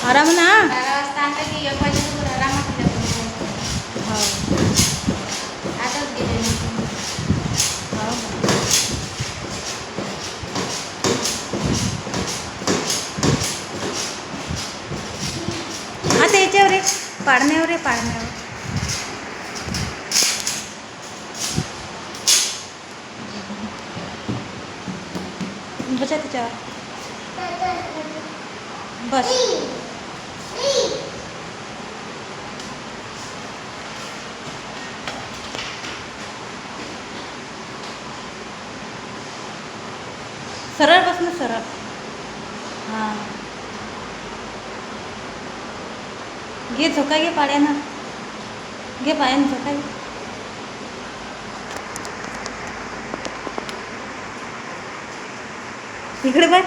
आराम ना. 12 वाजता आणलं की 1 वाजेपर्यंत आरामात हो आताच गेले नाही. हो. आता याच्यावर आहे पाडण्यावर आहे पाडण्यावर. बसा त्याच्यावर बस. सरळ बस ना सरळ. हां घे झोका घे पाड्यानं. घे पायानं झोका घे. इकडे बाय.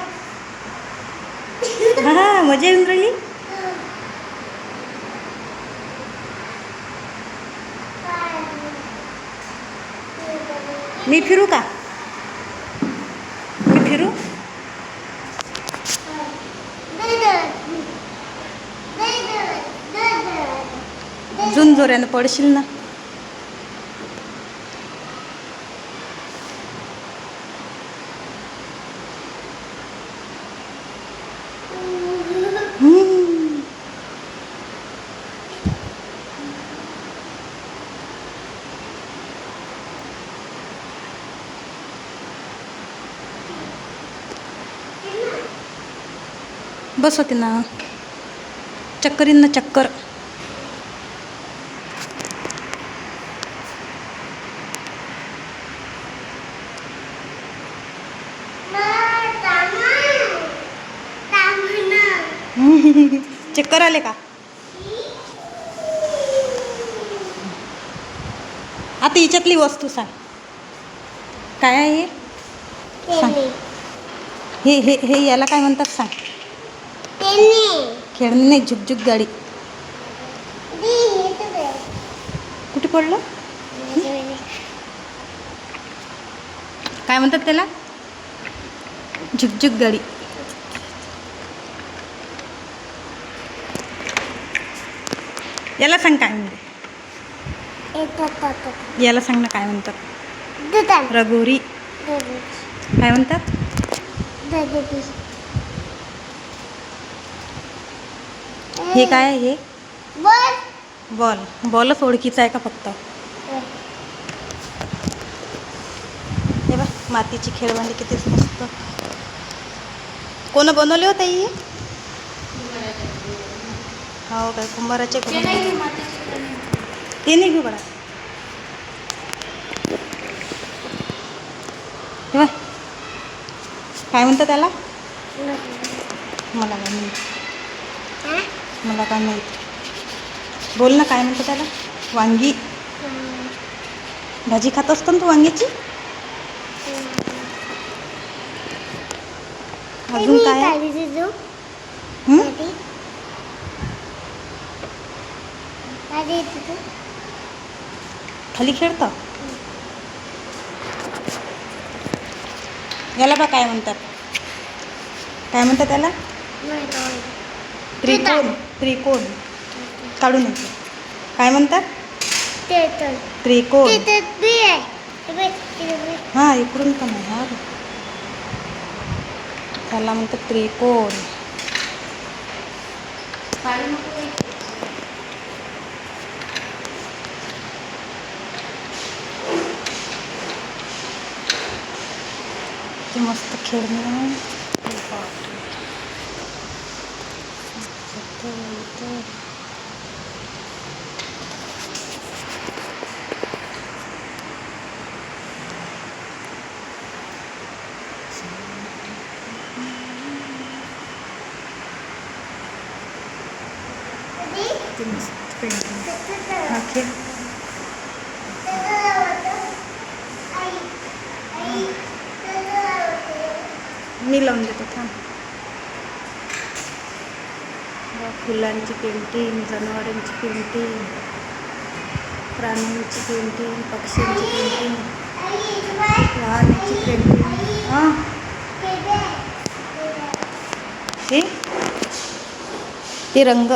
हा मजा येऊन राहिली. मी फिरू का? मी फिरू? अजून जोऱ्यानं पडशील ना. बस होते ना. चक्कर येईन ना चक्कर. चक्कर आले का? आता हिच्यातली वस्तू सांग काय आहे हे? सांग. हे हे हे याला काय म्हणतात सांग. खेळणी नाही झुकझुक गाडी. कुठे पडलं? काय म्हणतात त्याला? झुकझुक गाडी. याला सांग काय म्हणते. याला सांग ना काय म्हणतात. रघोरी. काय म्हणतात? हे काय आहे हे? बॉल. बॉलच ओळखीचा आहे का फक्त? हे बघ मातीची खेळवांडी कितीच मस्त. कोण बनवले होते ही? हो काय कुंभाराचे. ते नाही घेऊ बडा. हे बघ काय म्हणतात त्याला? मला काय माहीत. मला काय माहीत. बोल ना काय म्हणतात त्याला. वांगी. भाजी खात असतो ना तू वांग्याची. अजून काय? खाली खेळतं. याला बा काय म्हणतात. काय म्हणतात त्याला? त्रिकोण. त्रिकोण काढून येते. काय म्हणतात? त्रिकोण. हां इकडून पण आहे. हा त्याला म्हणतात त्रिकोण. ते मस्त खेळणं. हा खेळ. मी लावून देतो थांब. फुलांची पेंटिंग, जनावरांची पेंटिंग, प्राण्यांची पेंटिंग, पक्ष्यांची पेंटिंग, वाहनाची पेंटिंग. हां हे ते रंग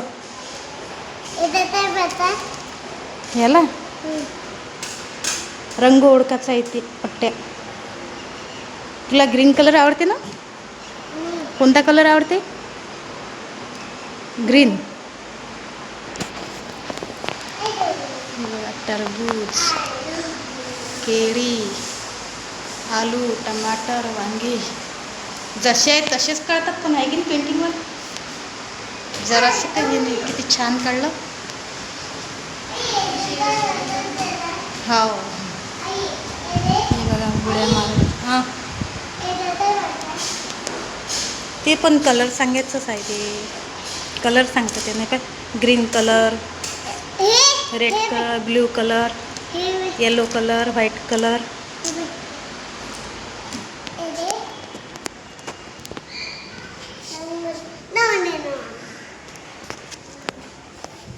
याला रंग ओळखायचा आहे ते पट्ट्या. तुला ग्रीन कलर आवडते ना? कोणता कलर आवडते? ग्रीन. टरबूज, केळी, आलू, टमाटर, वांगी जसे आहेत तसेच काढतात पण आहे की नाही पेंटिंगवर. जरासं काही नाही. किती छान काढलं. हो हे बघा गुड्या मारून. हां ते पण कलर सांगायचंच आहे. ते कलर सांगतं ते नाही का. Green colour, red colour, blue colour, yellow colour, white colour.